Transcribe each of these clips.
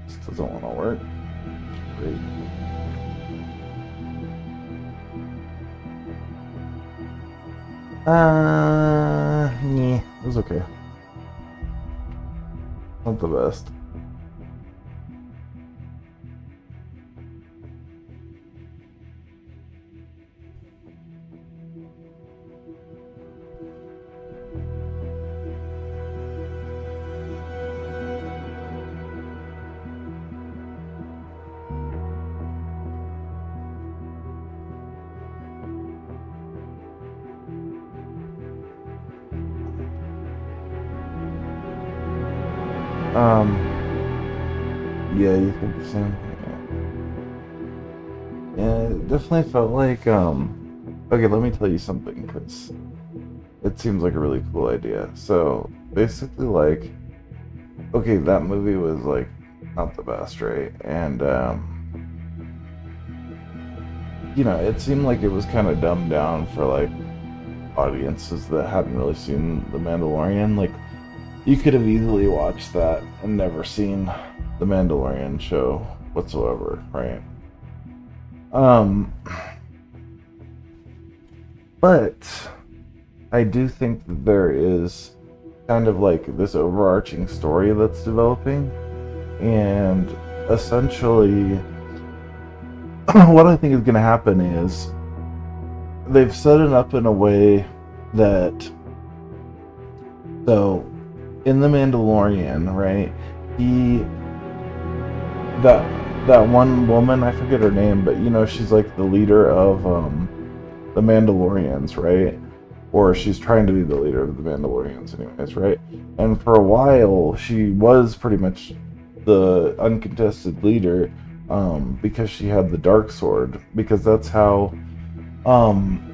This doesn't want to work. Great. Yeah, it was okay. Not the best. Yeah, you think the same? Yeah, it definitely felt like, okay, let me tell you something, because it seems like a really cool idea. So, basically, like, okay, that movie was, like, not the best, right? And, it seemed like it was kind of dumbed down for, like, audiences that hadn't really seen The Mandalorian. Like, you could have easily watched that and never seen The Mandalorian show whatsoever, right? Um, but I do think that there is kind of like this overarching story that's developing, and essentially, what I think is going to happen is they've set it up in a way that so in the Mandalorian, right? He that that one woman, I forget her name, but she's like the leader of the Mandalorians, right? Or she's trying to be the leader of the Mandalorians, anyways, right? And for a while, she was pretty much the uncontested leader, because she had the dark sword. Because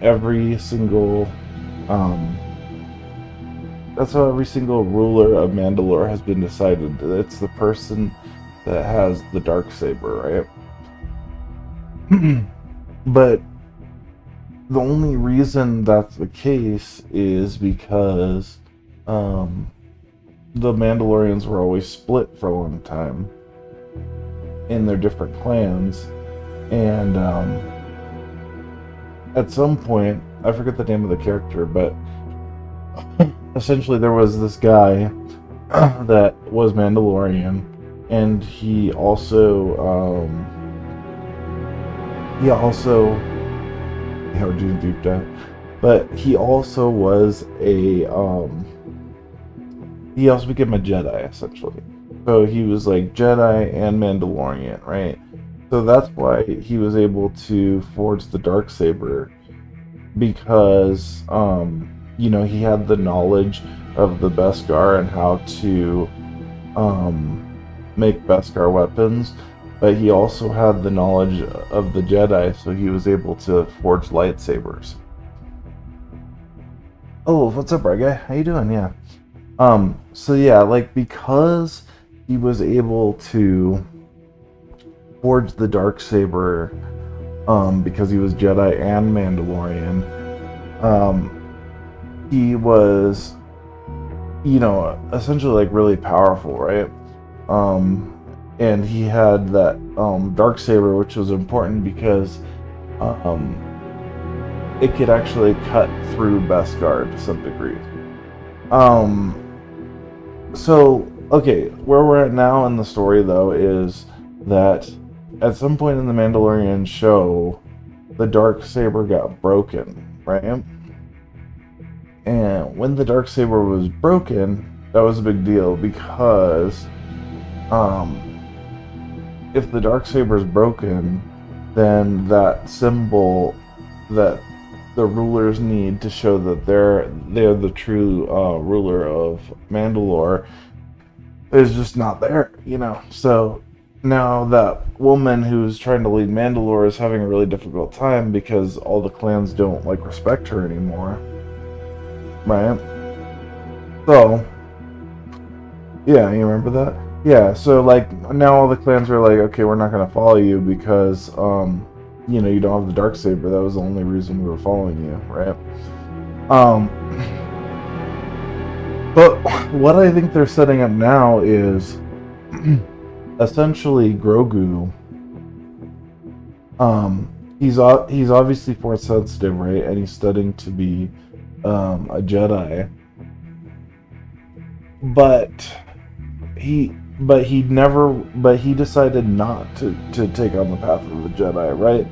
every single um, that's how every single ruler of Mandalore has been decided. It's the person that has the dark saber, right? But the only reason that's the case is because um, the Mandalorians were always split for a long time in their different clans, and at some point, I forget the name of the character, but essentially there was this guy that was Mandalorian, and he also yeah, we're doing deep dive, but he also became a Jedi essentially. So he was like Jedi and Mandalorian, right? So that's why he was able to forge the dark saber, because he had the knowledge of the Beskar and how to make Beskar weapons, but he also had the knowledge of the Jedi, so he was able to forge lightsabers. Oh, what's up, right guy? How you doing? Yeah. So yeah, like, because he was able to forge the dark saber, because he was Jedi and Mandalorian, he was, essentially like really powerful, right? And he had that dark saber, which was important because um, it could actually cut through Beskar to some degree. Um, so okay, where we're at now in the story though is that at some point in the Mandalorian show, the dark saber got broken, right? And when the dark saber was broken, that was a big deal because um, if the dark saber is broken, then that symbol that the rulers need to show that they're the true ruler of Mandalore is just not there. So now that woman who's trying to lead Mandalore is having a really difficult time because all the clans don't like respect her anymore, right? So yeah, you remember that? Yeah, so like now all the clans are like, okay, we're not gonna follow you because you don't have the dark saber. That was the only reason we were following you, right? Um, but what I think they're setting up now is essentially Grogu, he's obviously force sensitive, right? And he's studying to be a Jedi, but he he decided not to take on the path of the Jedi, right?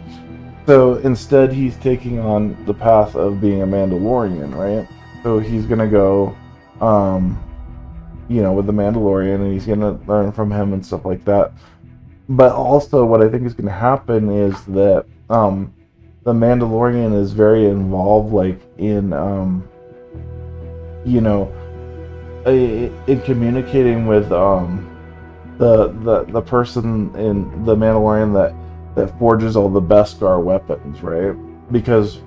So instead, he's taking on the path of being a Mandalorian, right? So he's gonna go, um, with the Mandalorian, and he's gonna learn from him and stuff like that. But also, what I think is gonna happen is that the Mandalorian is very involved, like in you know, in communicating with the person in the Mandalorian that forges all the Beskar weapons, right? Because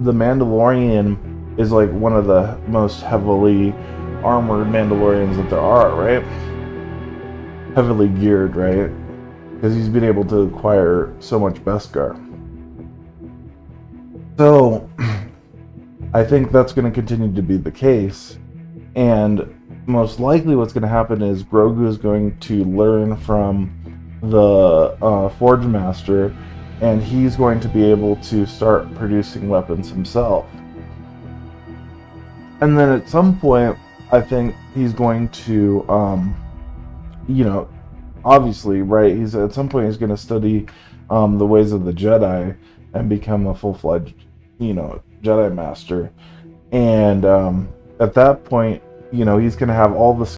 the Mandalorian is like one of the most heavily armored Mandalorians that there are, right? Heavily geared, right? Because he's been able to acquire so much Beskar. So I think that's going to continue to be the case, and most likely what's going to happen is Grogu is going to learn from the Forge Master, and he's going to be able to start producing weapons himself. And then at some point, I think he's going to, obviously, right? He's at some point he's going to study the ways of the Jedi and become a full-fledged, Jedi Master. And at that point, he's going to have all the